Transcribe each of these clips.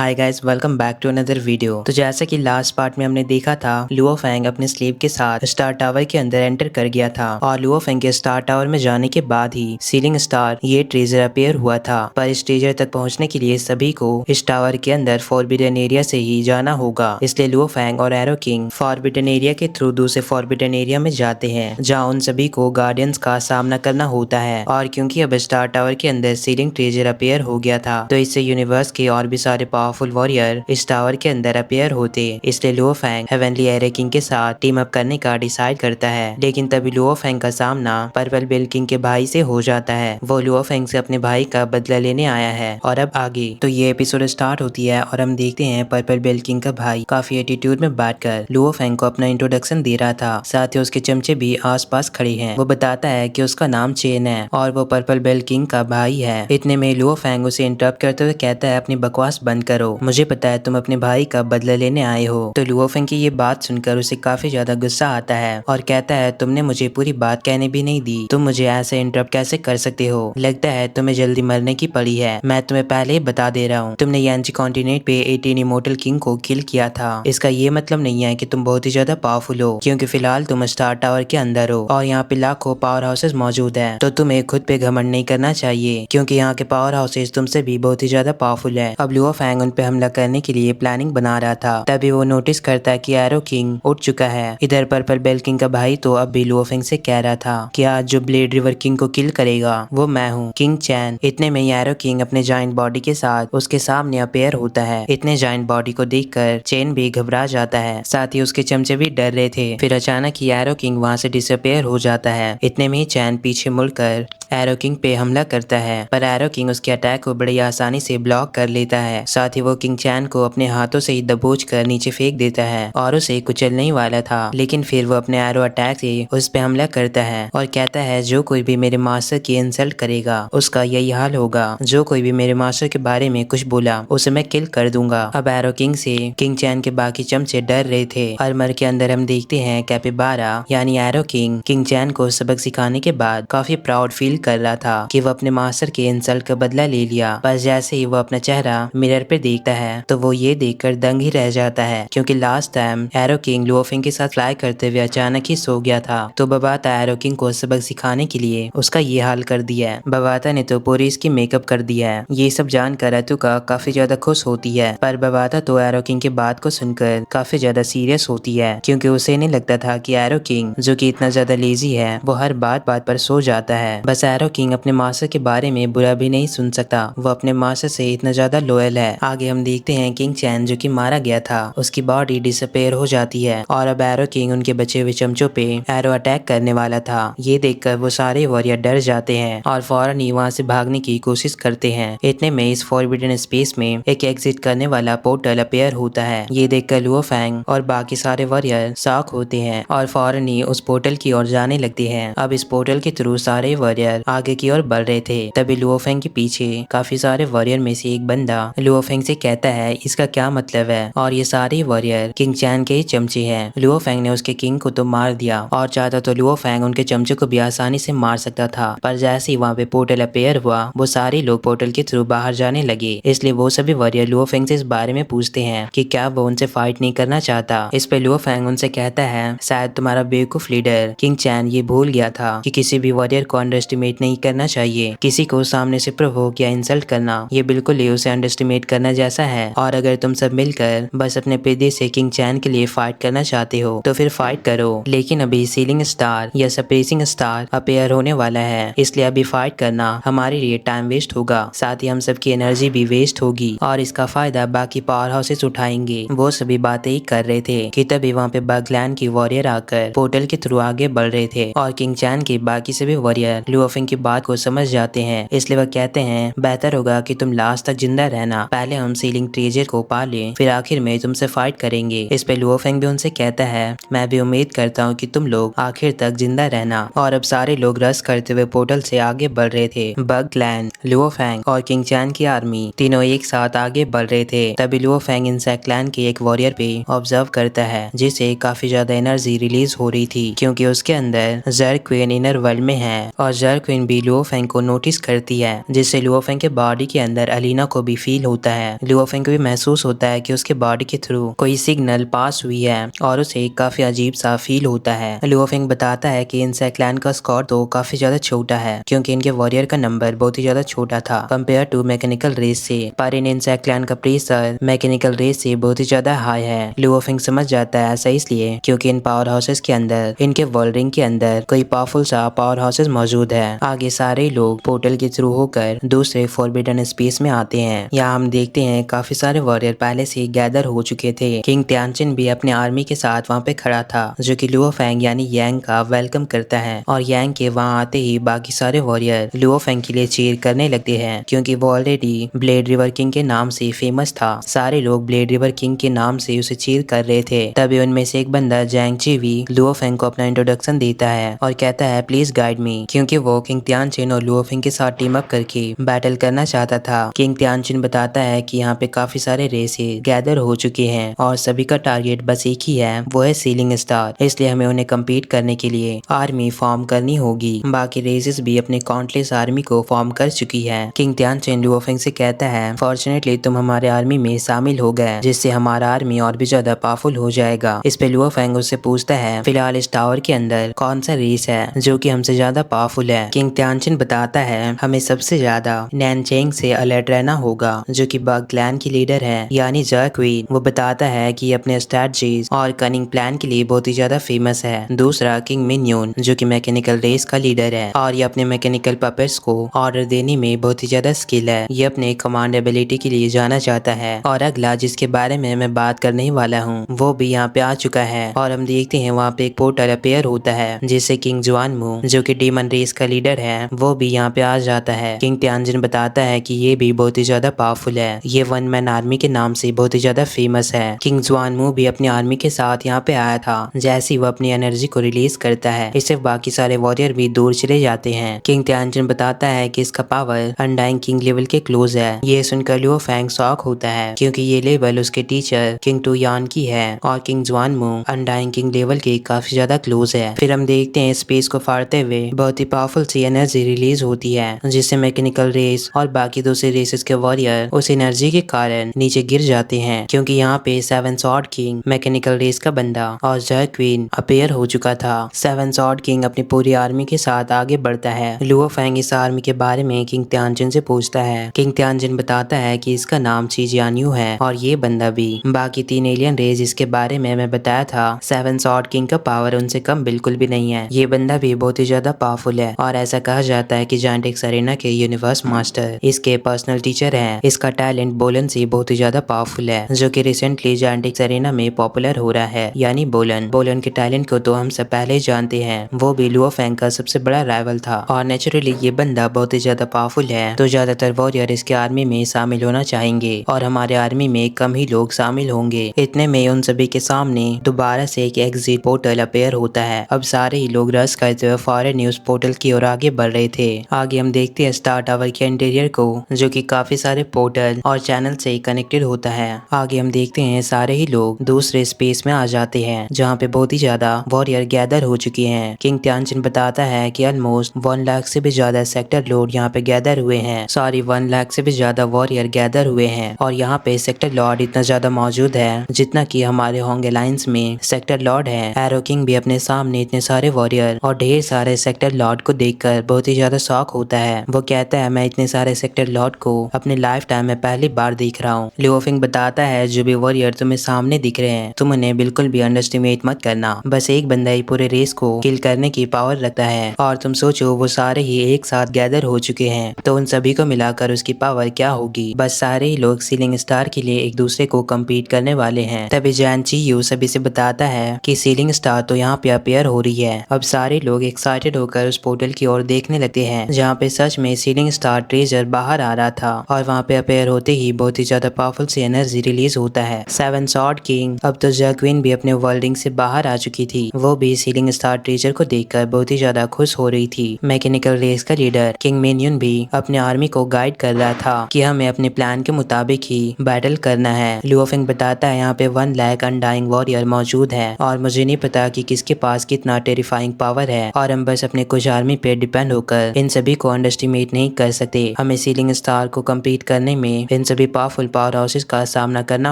Hi guys, welcome back to another video. तो जैसा कि लास्ट पार्ट में हमने देखा था, लुओ फेंग अपने स्लीव के साथ स्टार टावर के अंदर एंटर कर गया था और लुओ फेंग के स्टार टावर में जाने के बाद ही सीलिंग स्टार ये ट्रेजर अपीयर हुआ था। पर इस ट्रेजर तक पहुंचने के लिए सभी को इस टावर के अंदर फॉरबिडन एरिया से ही जाना होगा। इसलिए लुओ फेंग और एरो किंग फॉरबिडन एरिया के थ्रू दूसरे फॉरबिडन एरिया में जाते हैं, जहाँ उन सभी को गार्डियंस का सामना करना होता है। और क्योंकि अब स्टार टावर के अंदर सीलिंग ट्रेजर अपीयर हो गया था, तो इससे यूनिवर्स के और भी सारे पावरफुल वॉरियर इस टावर के अंदर अपीयर होते। इसलिए Luo Feng heavenly array king के साथ टीम अप करने का डिसाइड करता है। लेकिन तभी लुओ फेंग का सामना पर्पल बेल किंग के भाई से हो जाता है। वो लुओ फेंग से अपने भाई का बदला लेने आया है। और अब आगे तो ये एपिसोड स्टार्ट होती है और हम देखते हैं पर्पल बेल किंग का भाई काफी एटीट्यूड में बैठकर लुओ फेंग को अपना इंट्रोडक्शन दे रहा था। साथ ही उसके चमचे भी आसपास खड़े हैं। वो बताता है कि उसका नाम चेन है और वो पर्पल बेल किंग का भाई है। इतने में लुओ फेंग उसे इंटरप्ट करते हुए कहता है, अपनी बकवास बंद करो, मुझे पता है तुम अपने भाई का बदला लेने आए हो। तो लुओ फेंग की ये बात सुनकर उसे काफी ज्यादा गुस्सा आता है और कहता है, तुमने मुझे पूरी बात कहने भी नहीं दी, तुम मुझे ऐसे इंटरप्ट कैसे कर सकते हो? लगता है तुम्हें जल्दी मरने की पड़ी है। मैं तुम्हें पहले ही बता दे रहा हूँ, तुमने यांची कॉन्टिनेंट पे 18 इमोर्टल किंग को किल किया था। इसका ये मतलब नहीं है कि तुम बहुत ही ज्यादा पावरफुल हो, क्योंकि फिलहाल तुम स्टार टावर के अंदर हो और यहाँ पे लाखों पावर हाउसेस मौजूद है। तो तुम्हें खुद पे घमंड नहीं करना चाहिए, क्योंकि यहाँ के पावर हाउसेस तुमसे भी बहुत ही ज्यादा पावरफुल है। अब लुओ फेंग उन पे हमला करने के लिए प्लानिंग बना रहा था। तभी वो नोटिस करता है कि एरो किंग उठ चुका है। इधर पर्पल बेल किंग का भाई तो अब भी लुओ फेंग से कह रहा था कि आज जो ब्लेड रिवर किंग को किल करेगा वो मैं हूँ, किंग चैन। इतने में एरो किंग अपने जाइंट बॉडी के साथ उसके सामने अपीयर होता है। इतने जाइंट बॉडी को देखकर चैन भी घबरा जाता है, साथ ही उसके चमचे भी डर रहे थे। फिर अचानक ही एरो किंग वहाँ से डिसअपीयर हो जाता है। इतने में ही चैन पीछे मुड़कर एरो किंग पे हमला करता है, पर एरो किंग उसके अटैक को बड़ी आसानी से ब्लॉक कर लेता है। साथ ही वो किंग चैन को अपने हाथों से ही दबोच कर नीचे फेंक देता है और उसे कुचलने ही वाला था। लेकिन फिर वो अपने एरो अटैक से उस पे हमला करता है और कहता है, जो कोई भी मेरे मास्टर की इंसल्ट करेगा उसका यही हाल होगा। जो कोई भी मेरे मास्टर के बारे में कुछ बोला उसे मैं किल कर दूंगा। अब एरो किंग से किंग चैन के बाकी चमचे डर रहे थे। आर्मर के अंदर हम देखते हैं कैपिबारा यानी एरो किंग किंग चैन को सबक सिखाने के बाद काफी प्राउड फील कर रहा था कि वो अपने मास्टर के इंसल्ट का बदला ले लिया। बस जैसे ही वो अपना चेहरा मिरर पे देखता है तो वो ये देखकर दंग ही रह जाता है, क्योंकि last time arrow king Luo Feng के साथ फ्लाई करते हुए अचानक ही सो गया था। तो बबाता एरो किंग को सबक सिखाने के लिए उसका ये हाल कर दिया है। बबाता ने तो पूरी इसकी मेकअप कर दिया है। ये सब जानकर अतुका काफी ज्यादा खुश होती है, पर बबाता तो एरो किंग की बात को सुनकर काफी ज्यादा सीरियस होती है, क्योंकि उसे नहीं लगता था कि एरो किंग जो कि इतना ज्यादा लेजी है वो हर बात पर सो जाता है। बस एरो किंग अपने मास्टर के बारे में बुरा भी नहीं सुन सकता, वो अपने मास्टर से इतना ज्यादा लॉयल है। आगे हम देखते हैं किंग चैन जो कि मारा गया था उसकी बॉडी डिसअपीयर हो जाती है और अब एरो किंग उनके बचे हुए चमचों पे एरो अटैक करने वाला था। ये देखकर वो सारे वॉरियर डर जाते हैं और फौरन ही वहाँ से भागने की कोशिश करते हैं। इतने में इस फॉरबिडन स्पेस में एक एग्जिट करने वाला पोर्टल अपीयर होता है। ये देखकर लुओ फेंग और बाकी सारे वॉरियर शॉक होते हैं और फौरन ही उस पोर्टल की ओर जाने लगते हैं। अब इस पोर्टल के थ्रू सारे वॉरियर आगे की ओर बढ़ रहे थे। तभी लुओ फेंग के पीछे काफी सारे वॉरियर में से एक बंदा लुओ फेंग से कहता है, इसका क्या मतलब है? और ये सारे वॉरियर किंग चैन के ही चमचे हैं। लुओ फेंग ने उसके किंग को तो मार दिया और चाहता तो लुओ फेंग उनके चमचे को भी आसानी से मार सकता था, पर जैसे ही वहाँ पे पोर्टल अपीयर हुआ वो सारे लोग पोर्टल के थ्रू बाहर जाने लगे। इसलिए वो सभी वॉरियर लुओ फेंग से इस बारे में पूछते हैं कि क्या वो उनसे फाइट नहीं करना चाहता। इस पे लुओ फेंग उनसे कहता है, शायद तुम्हारा बेवकूफ लीडर किंग चैन ये भूल गया था कि किसी भी वॉरियर को अंडर एस्टिमेट नहीं करना चाहिए। किसी को सामने से प्रोवोक या इंसल्ट करना ये बिल्कुल ही उसे अंडर एस्टिमेट करना जैसा है। और अगर तुम सब मिलकर बस अपने पेदे से किंग चैन के लिए फाइट करना चाहते हो तो फिर फाइट करो, लेकिन अभी सीलिंग स्टार या सप्रेसिंग स्टार अपीयर होने वाला है, इसलिए अभी फाइट करना हमारे लिए टाइम वेस्ट होगा, साथ ही हम सबकी एनर्जी भी वेस्ट होगी और इसका फायदा बाकी पावर हाउसेस उठाएंगे। वो सभी बातें ही कर रहे थे कि तभी वहाँ पे बगलैंड की वॉरियर आकर पोर्टल के थ्रू आगे बढ़ रहे थे और किंग चैन के बाकी सभी वॉरियर लुओ फेंग की बात को समझ जाते हैं। इसलिए वह कहते हैं, बेहतर होगा कि तुम लास्ट तक जिंदा रहना, पहले हम सीलिंग ट्रेजर को पा लें, फिर आखिर में तुमसे फाइट करेंगे। इस पे लुओ फेंग भी उनसे कहता है, मैं भी उम्मीद करता हूँ कि तुम लोग आखिर तक जिंदा रहना। और अब सारे लोग रस करते हुए पोर्टल से आगे बढ़ रहे थे। बगलैंड, लुओ फेंग और किंग चैन की आर्मी तीनों एक साथ आगे बढ़ रहे थे। तभी लुओ फेंग इंसेक्ट लैंड के एक वॉरियर पे ऑब्जर्व करता है, जिसे काफी ज्यादा एनर्जी रिलीज हो रही थी, क्योंकि उसके अंदर जर क्वीन इनर वर्ल्ड में है और जर क्वीन भी लुओ फेंग को नोटिस करती है, जिससे लुओ फेंग के बॉडी के अंदर अलीना को भी फील होता है। लुओ फेंग को भी महसूस होता है कि उसके बॉडी के थ्रू कोई सिग्नल पास हुई है और उसे काफी अजीब सा फील होता है। लुओ फेंग बताता है कि इंसेक्ट क्लैन का स्कोर तो काफी ज्यादा छोटा है क्योंकि इनके वॉरियर का नंबर बहुत ही ज्यादा छोटा था कंपेयर टू मैकेनिकल रेस से, पर इन इंसेक्ट क्लैन का प्रेशर मैकेनिकल रेस से बहुत ही ज्यादा हाई है। लुओ फेंग समझ जाता है ऐसा इसलिए क्योंकि इन पावर हाउसेस के अंदर, इनके वर्ल्ड रिंग के अंदर कोई पावरफुल सा पावर हाउसेस मौजूद है। आगे सारे लोग पोर्टल के थ्रू होकर दूसरे फॉरबिडन स्पेस में आते हैं। यहाँ हम देखते हैं काफी सारे वॉरियर पहले से गैदर हो चुके थे। किंग तियानचिन भी अपने आर्मी के साथ वहाँ पे खड़ा था जो कि लुओ फेंग यानी यांग का वेलकम करता है और यांग के वहाँ आते ही बाकी सारे वॉरियर लुओ फेंग के लिए चीयर करने लगते हैं क्योंकि वो ऑलरेडी ब्लेड रिवर किंग के नाम से फेमस था। सारे लोग ब्लेड रिवर किंग के नाम से उसे चीयर कर रहे थे। तभी उनमें से एक बंदा जैंग चीवी लुओ फेंग को अपना इंट्रोडक्शन देता है और कहता है प्लीज गाइड मी, क्योंकि वो किंग तियानचिन और लुओ फेंग के साथ टीम अप करके बैटल करना चाहता था। किंग तियानचिन बताता है कि यहाँ पे काफी सारे रेसेस गैदर हो चुके हैं और सभी का टारगेट बस एक ही है, वो है सीलिंग स्टार, इसलिए हमें उन्हें कम्पीट करने के लिए आर्मी फॉर्म करनी होगी। बाकी रेसेस भी अपने काउंटलेस आर्मी को फॉर्म कर चुकी है। किंग तियानचिन लुओ फेंग से कहता है फॉर्चुनेटली तुम हमारे आर्मी में शामिल हो गए जिससे हमारा आर्मी और भी ज्यादा पावरफुल हो जाएगा। इस पे लुओ फेंग उससे पूछता है फिलहाल इस टावर के अंदर कौन सा रेस है जो कि हमसे ज्यादा पावरफुल है। किंग तियानचिन बताता है हमें सबसे ज्यादा नैनचेंग से अलर्ट रहना होगा जो कि बग क्लैन की लीडर है यानी जक्वीन। वो बताता है कि अपने स्ट्रेटजीज और कनिंग प्लान के लिए बहुत ही ज्यादा फेमस है। दूसरा किंग मिन्योन जो कि मैकेनिकल रेस का लीडर है और ये अपने मैकेनिकल पपेट्स को ऑर्डर देने में बहुत ही ज्यादा स्किल है। ये अपने कमांड एबिलिटी के लिए जाना चाहता है। और अगला जिसके बारे में मैं बात करने ही वाला हूँ वो भी यहाँ पे आ चुका है और हम देखते हैं वहाँ पे एक पोर्टल अपेयर होता है जिससे किंग जुआनमू जो कि डीमन रेस का लीडर है वो भी यहाँ पे आ जाता है। किंग तियानजिन बताता है कि ये भी बहुत ही ज्यादा पावरफुल है, ये वन मैन आर्मी के नाम से बहुत ही ज्यादा फेमस है। किंग जुआनमू भी अपनी आर्मी के साथ यहाँ पे आया था। जैसे ही वो अपनी एनर्जी को रिलीज करता है इससे बाकी सारे वॉरियर भी दूर चले जाते हैं। किंग तियानजिन बताता है कि इसका पावर अनडाइंग किंग लेवल के क्लोज है। ये सुनकर लुओ फेंग शॉक होता है क्योंकि ये लेवल उसके टीचर किंग टू यान की है और किंग जुआनमू अनडाइंग किंग लेवल के काफी ज्यादा क्लोज है। फिर हम देखते हैं स्पेस को फाड़ते हुए बहुत ही पावरफुल सी एनर्जी रिलीज होती है जिससे मैकेनिकल रेस और बाकी दूसरे रेसेस के वॉरियर उस एनर्जी के कारण नीचे गिर जाते हैं क्योंकि यहाँ पे seven sword king mechanical race का बंदा और जक्वीन अपेयर हो चुका था। सेवन सॉर्ड किंग अपनी पूरी आर्मी के साथ आगे बढ़ता है। लुओ फेंग इस आर्मी के बारे में किंग तियानजिन से पूछता है। किंग तियानजिन बताता है कि इसका नाम चीजियान्यू है और ये बंदा भी। बाकी 3 एलियन रेस जिसके बारे में मैं बताया था सेवन सॉर्ड किंग का पावर उनसे कम बिल्कुल भी नहीं है। ये बंदा भी बहुत ही ज्यादा पावरफुल है और ऐसा कहा जाता है कि जायंटिक्स अरेना के यूनिवर्स मास्टर इसके पर्सनल टीचर हैं। इसका टैलेंट बोलन से बहुत ही ज्यादा पावरफुल है जो कि रिसेंटली जायंटिक्स अरेना में पॉपुलर हो रहा है यानी बोलन के टैलेंट को तो हम सब पहले ही जानते हैं। वो भी लुओ फेंग का सबसे बड़ा राइवल था और नेचुरली ये बंदा बहुत ही ज्यादा पावरफुल है तो ज्यादातर वॉरियर इसके आर्मी में शामिल होना चाहेंगे और हमारे आर्मी में कम ही लोग शामिल होंगे। इतने में उन सभी के सामने दोबारा से एक एग्जिट पोर्टल अपेयर होता है। अब सारे ही लोग रश करते हुए फॉरेन न्यूज पोर्टल की ओर आगे बढ़ रहे थे। आगे हम देखते हैं स्टार टावर के इंटीरियर को जो कि काफी सारे पोर्टल और चैनल से कनेक्टेड होता है। आगे हम देखते हैं सारे ही लोग दूसरे स्पेस में आ जाते हैं जहाँ पे बहुत ही ज्यादा वॉरियर गैदर हो चुके हैं। किंग तियानजिन बताता है कि ऑलमोस्ट 1 लाख से भी ज्यादा सेक्टर लॉर्ड यहाँ पे गैदर हुए हैं। 1 लाख से भी ज्यादा वॉरियर गैदर हुए हैं और यहाँ पे सेक्टर लॉर्ड इतना ज्यादा मौजूद है जितना कि हमारे होंग अलायंस में सेक्टर लॉर्ड है। एरो किंग भी अपने सामने इतने सारे वॉरियर और ढेर सारे सेक्टर लॉर्ड को देखकर बहुत ही ज्यादा शॉक होता है। वो कहता है मैं इतने सारे सेक्टर लॉर्ड को अपने लाइफ टाइम में पहली बार देख रहा हूँ। लुओ फेंग बताता है जो भी वॉरियर तुम्हें सामने दिख रहे हैं तुम उन्हें बिल्कुल भी अंडरस्टिमेट मत करना, बस एक बंदा ही पूरे रेस को किल करने की पावर रखता है और तुम सोचो वो सारे ही एक साथ गैदर हो चुके हैं तो उन सभी को मिलाकर उसकी पावर क्या होगी। बस सारे ही लोग सीलिंग स्टार के लिए एक दूसरे को कम्पीट करने वाले हैं। तभी जैन चीयू सभी से बताता है कि सीलिंग स्टार तो यहाँ पे अपेयर हो रही है। अब सारे लोग एक्साइटेड होकर उस पोर्टल की ओर देखने लगते हैं जहाँ पे सच में सीलिंग स्टार ट्रेजर बाहर आ रहा था और वहाँ पे अपेयर होते ही बहुत ही ज्यादा पावरफुल सी एनर्जी रिलीज होता है। सेवन सॉर्ड किंग अब तो जक्वीन भी अपने वर्ल्डिंग से बाहर आ चुकी थी। वो भी सीलिंग स्टार ट्रेजर को देखकर बहुत ही ज्यादा खुश हो रही थी। मैकेनिकल रेस का लीडर किंग मिन्युन भी अपने आर्मी को गाइड कर रहा था कि हमें अपने प्लान के मुताबिक ही बैटल करना है। लुओ फेंग बताता है यहाँ पे 1 लाख अनडाइंग वॉरियर मौजूद है और मुझे नहीं पता कि किसके पास कितना टेरिफाइंग पावर है और हम बस अपने कुछ आर्मी पे डिपेंड होकर इन सभी को अंडरस्टिमेट नहीं कर सकते। हमें सीलिंग स्टार को कम्पीट करने में इन सभी पावरफुल पावर हाउसेस का सामना करना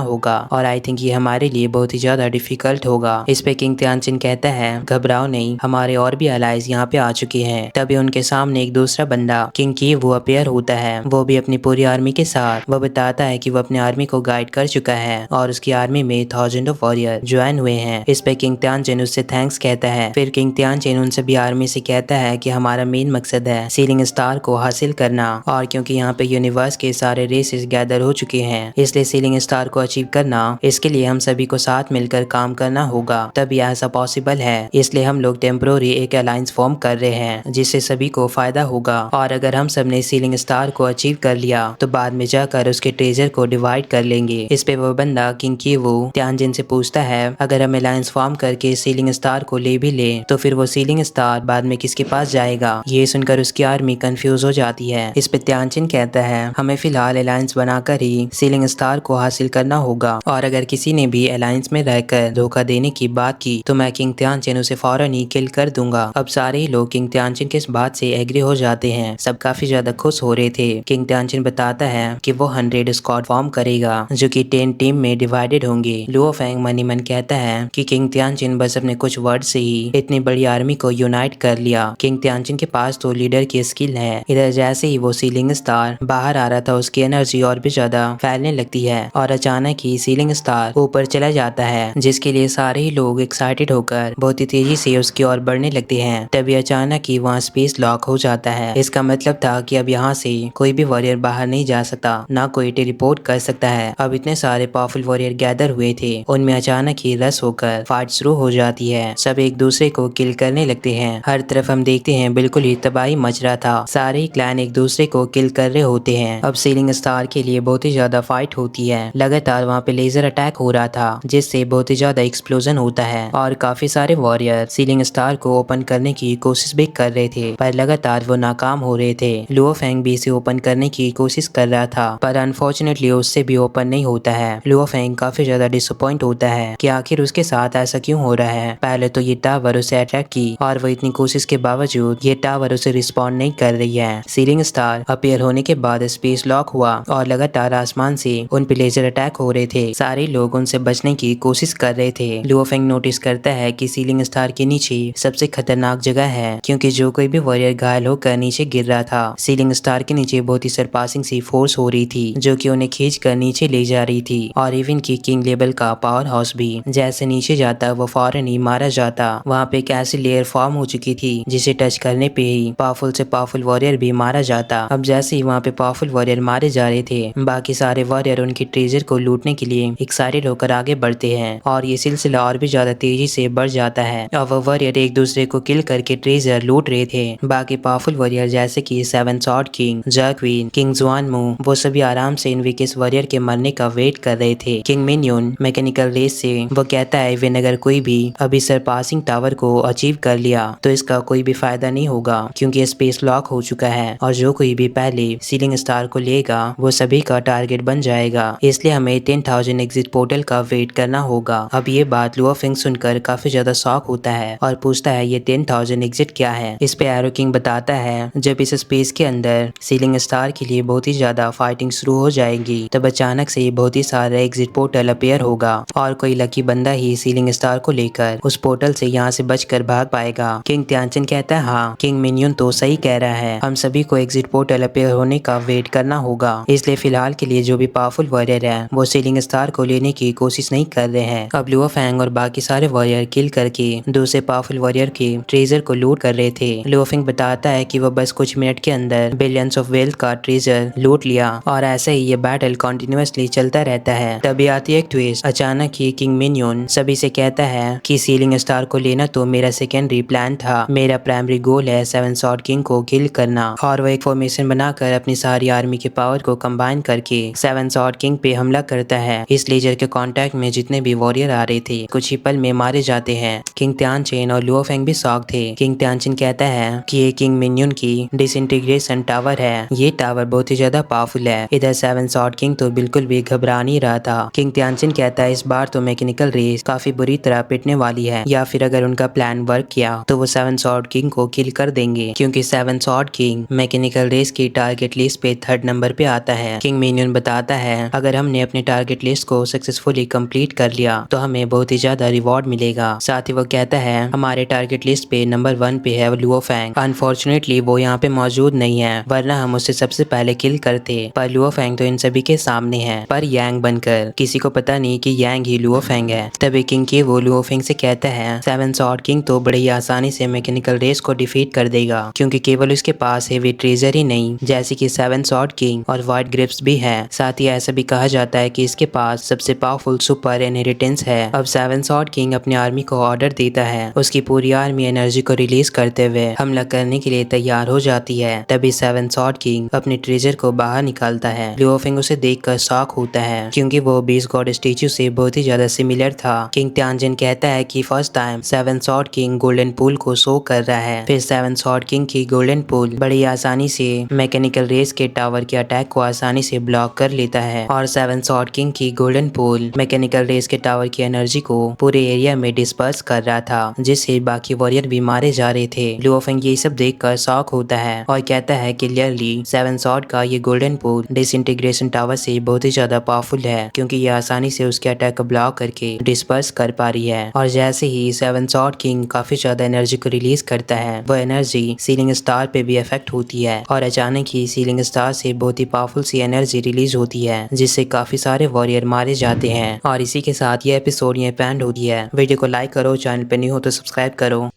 होगा और आई थिंक ये हमारे लिए बहुत ही ज्यादा डिफिकल्ट होगा। इस पे किंग त्यानचिन कहता है घबराओ नहीं, हमारे और भी अलाइज यहाँ पे आ चुके हैं। तभी उनके सामने एक दूसरा बंदा किंग की वो अपेयर होता है। वो भी अपनी पूरी आर्मी के साथ। वो बताता है कि वो अपनी आर्मी को गाइड कर चुका है और उसकी आर्मी में 1000 ऑफ वॉरियर ज्वाइन हुए हैं। इस पे किंग त्यानचिन उससे थैंक्स कहता है। फिर किंग त्यानचिन उन सभी आर्मी से कहता है कि हमारा मेन मकसद है सीलिंग स्टार को हासिल करना और क्योंकि यहाँ पे यूनिवर्स के सारे रेसेस गैदर हो चुके हैं इसलिए सीलिंग स्टार को अचीव करना, इसके लिए हम सभी को साथ मिलकर काम करना होगा, तभी ऐसा पॉसिबल है। इसलिए हम लोग टेम्पोररी एक अलायंस फॉर्म कर रहे हैं जिससे सभी को फायदा होगा और अगर हम सब ने सीलिंग स्टार को अचीव कर लिया तो बाद में जाकर उसके ट्रेजर को डिवाइड कर लेंगे। इस पे वो बंदा किंग की वो त्यानजिन से पूछता है अगर हम अलायंस फॉर्म करके सीलिंग स्टार को ले भी ले तो फिर वो सीलिंग स्टार बाद में किसके पास जाएगा। ये सुनकर उसकी आर्मी कंफ्यूज हो जाती है। इस पे त्यानजिन कहता है हमें फिलहाल अलायंस बनाकर ही सीलिंग स्टार को हासिल करना होगा और अगर किसी ने भी अलायंस में रहकर धोखा देने की बात की तो मैं किंग त्यानजिन उसे फौरन ही किल कर दूंगा। अब सारे ही लोग किंग त्यानजिन के इस बात से एग्री हो जाते हैं। सब काफी ज्यादा खुश हो रहे थे। किंग त्यानजिन बताता है कि वो 100 स्क्वाड फॉर्म करेगा जो कि 10 टीम में डिवाइडेड होंगे। लुओ फेंग मनी मन कहता है कि किंग त्यानजिन बस अपने कुछ वर्ड से ही इतनी बड़ी आर्मी को यूनाइट कर लिया। किंग त्यानजिन के पास तो लीडर की स्किल है। इधर जैसे ही वो सीलिंग स्टार बाहर आ रहा था उसकी एनर्जी और भी ज्यादा फैलने लगती है और अचानक ही सीलिंग स्टार ऊपर चला जाता है जिसके लिए सारे ही लोग एक्साइटेड होकर बहुत ही तेजी से उसकी ओर बढ़ने लगते हैं। तभी अचानक ही वहाँ स्पेस लॉक हो जाता है। इसका मतलब था कि अब यहाँ से कोई भी वॉरियर बाहर नहीं जा सकता, ना कोई टेलीपोर्ट कर सकता है। अब इतने सारे पावरफुल वॉरियर गैदर हुए थे, उनमें अचानक ही रस होकर फाइट शुरू हो जाती है। सब एक दूसरे को किल करने लगते हैं। हर तरफ हम देखते हैं बिल्कुल ही तबाही मच रहा था। सारे ही क्लैन एक दूसरे को किल कर रहे होते हैं। अब सीलिंग स्टार के लिए बहुत ही ज्यादा फाइट होती है। लगातार वहाँ पे लेजर अटैक हो रहा था जिससे बहुत ही ज्यादा एक्सप्लोजन होता है और काफी सारे वॉरियर सीलिंग स्टार को ओपन करने की कोशिश भी कर रहे थे पर लगातार वो नाकाम हो रहे थे। लुओ फेंग भी इसे ओपन करने की कोशिश कर रहा था पर अनफॉर्चुनेटली उससे भी ओपन नहीं होता है। लुओ फेंग काफी ज्यादा डिसअपॉइंट होता है कि आखिर उसके साथ ऐसा क्यों हो रहा है। पहले तो ये टावर उसे अटैक की और वो इतनी कोशिश के बावजूद ये टावर उसे रिस्पॉन्ड नहीं कर रही है। सीलिंग स्टार अपीयर होने के बाद स्पेस लॉक हुआ और लगातार आसमान से उन पे लेजर अटैक हो रहे थे। सारे लोग उनसे बचने की कोशिश कर रहे थे। लुओ फेंग नोटिस करता है कि सीलिंग स्टार के नीचे सबसे खतरनाक जगह है क्योंकि जो कोई भी वॉरियर घायल होकर नीचे गिर रहा था सीलिंग स्टार के नीचे बहुत ही सरपासिंग सी फोर्स हो रही थी जो कि उन्हें खींच कर नीचे ले जा रही थी और इवन की किंग लेवल का पावर हाउस भी जैसे नीचे जाता वो फौरन ही मारा जाता। वहाँ पे एक ऐसी लेयर फॉर्म हो चुकी थी जिसे टच करने पे ही पावरफुल से पावरफुल वॉरियर भी मारा जाता। अब जैसे ही वहाँ पे पावरफुल वॉरियर मारे जा रहे थे बाकी सारे वॉरियर उनकी ट्रेजर को लूटने के लिए एक्साइटेड होकर आगे बढ़ते हैं और ये सिलसिला और भी ज्यादा तेजी से बढ़ जाता है और वो वॉरियर एक दूसरे को किल करके ट्रेजर लूट रहे थे। बाकी पावरफुल वॉरियर जैसे कि 7 सॉर्ड किंग, जर्क्वीन, किंग जुआनमू वो सभी आराम से इन वीकेस्ट वॉरियर के मरने का वेट कर रहे थे। किंग मिन्यून मैकेनिकल रेस से वो कहता है इवन अगर कोई भी अभी सरपासिंग टावर को अचीव कर लिया तो इसका कोई भी फायदा नहीं होगा क्योंकि स्पेस लॉक हो चुका है और जो कोई भी पहले सीलिंग स्टार को लेगा वो सभी का टारगेट बन जाएगा, इसलिए हमें 10,000 एग्जिट पोर्टल का वेट करना होगा। अब ये बात लुओ फेंग सुनकर काफी ज्यादा शॉक होता है और पूछता है ये 10,000 एग्जिट क्या है। इस पे एरो किंग बताता है जब इस स्पेस के अंदर सीलिंग स्टार के लिए बहुत ही ज्यादा फाइटिंग शुरू हो जाएगी तब अचानक से बहुत ही सारा एग्जिट पोर्टल अपेयर होगा और कोई लकी बंदा ही सीलिंग स्टार को लेकर उस पोर्टल से यहाँ से बचकर भाग पाएगा। किंग त्यानचिन कहता है हाँ किंग मिन्यून तो सही कह रहा है, हम सभी को एग्जिट पोर्टल अपेयर होने का वेट करना होगा, इसलिए फिलहाल के लिए जो भी पावरफुल वॉरियर है वो सीलिंग स्टार को लेने की कोशिश नहीं कर रहे हैं। अब लुओ फेंग और बाकी सारे वॉरियर किल करके दूसरे पावरफुल वॉरियर के ट्रेजर को लूट कर रहे थे। लुओ फेंग बताता है कि वो बस कुछ मिनट के अंदर बिलियंस ऑफ वेल्थ का ट्रेजर लूट लिया और ऐसे ही ये बैटल कंटिन्यूअसली चलता रहता है। तभी आती है एक ट्विस्ट। अचानक ही किंग मिन्यून सभी से कहता है कि सीलिंग स्टार को लेना तो मेरा सेकेंडरी प्लान था, मेरा प्राइमरी गोल है 7 सॉर्ड किंग को किल करना। और वो एक फॉर्मेशन बनाकर अपनी सारी आर्मी के पावर को कंबाइन करके 7 सॉर्ड किंग पे हमला करता है। इस लेजर के कांटेक्ट में जितने भी वॉरियर आ रहे थे कुछ ही पल में मारे जाते हैं। किंग त्यानचिन और लुओ फेंग भी शॉक थे। किंग त्यानचिन कहता है कि ये किंग मिन्यून की डिसइंटीग्रेशन टावर है, ये टावर बहुत ही ज्यादा पावरफुल है। इधर 7 सॉर्ड किंग तो बिल्कुल भी घबरा नहीं रहा था। किंग त्यानचिन कहता है इस बार तो मैकेनिकल रेस काफी बुरी तरह पिटने वाली है या फिर अगर उनका प्लान वर्क किया तो वो 7 सॉर्ड किंग को किल कर देंगे क्योंकि 7 सॉर्ड किंग मैकेनिकल रेस की टारगेट लिस्ट पे 3rd नंबर पे आता है। है। किंग मिनियन बताता है अगर हमने अपने टारगेट लिस्ट को सक्सेसफुली कंप्लीट कर लिया तो हमें बहुत ही ज्यादा रिवॉर्ड मिलेगा। साथ ही वो कहता है हमारे टारगेट लिस्ट पे नंबर 1 पे है लुओ फैंग। अनफॉर्चुनेटली वो यहाँ पे मौजूद नहीं है, वरना हम उसे सबसे पहले किल करते। पर लुओ फैंग तो इन सभी के सामने है, पर यांग बनकर। किसी को पता नहीं कि यांग ही लुओ फैंग है। तभी किंग के वो लुओ फैंग से कहता है 7 स्वॉर्ड किंग तो बड़ी आसानी से मैकेनिकल रेस को डिफीट कर देगा, क्योंकि केवल उसके पास हेवी ट्रेजर ही नहीं जैसे कि 7 स्वॉर्ड किंग और व्हाइट ग्रिप्स भी है। साथ ही ऐसा भी कहा जाता है कि इसके पास सबसे पावरफुल सुपर इनहेरिटेंस है। अब 7 स्वॉर्ड किंग अपनी आर्मी को ऑर्डर देता है। उसकी पूरी आर्मी एनर्जी को रिलीज करते हुए हमला करने के लिए तैयार हो जाती है। तभी 7 स्वॉर्ड किंग अपने ट्रेजर को बाहर निकालता है। लुओ फैंग उसे देखकर शॉक होता है, क्योंकि वो बीस्ट गॉड स्टैच्यू से बहुत ही ज्यादा सिमिलर था। किंग त्यानजिन कहता है कि first time 7 sword king golden pool को शो कर रहा है। फिर 7 स्वॉर्ड किंग की गोल्डन पूल बड़ी आसानी से मैकेनिकल रेस के टावर के अटैक को आसानी से ब्लॉक कर लेता है, और 7 स्वॉर्ड किंग की गोल्डन पूल मैकेनिकल रेस के टावर की एनर्जी को पूरे एरिया में डिस्पर्स कर रहा था, जिससे बाकी वॉरियर भी मारे जा रहे थे। लुओ फैंग ये सब देखकर शॉक होता है और कहता है क्लियरली 7 स्वॉर्ड का ये गोल्डन पूल डिसइंटीग्रेशन टावर से बहुत ही ज्यादा पावरफुल है, क्योंकि ये आसानी से उसके अटैक को ब्लॉक करके डिस्पर्स कर पा रही है। और जैसे ही 7 स्वॉर्ड किंग काफी ज्यादा एनर्जी को रिलीज करता है, वो एनर्जी सीलिंग स्टार पे भी इफेक्ट होती है, और अचानक ही सीलिंग स्टार से बहुत ही पावरफुल सी एनर्जी रिलीज होती है, जिससे काफी सारे वॉरियर मारे जाते हैं। और इसी के साथ ये एपिसोड ये एंड होती है। वीडियो को लाइक करो, चैनल पे नहीं हो तो सब्सक्राइब करो।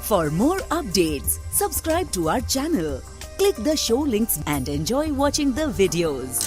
For more updates, subscribe to our channel, click the show links and enjoy watching the videos.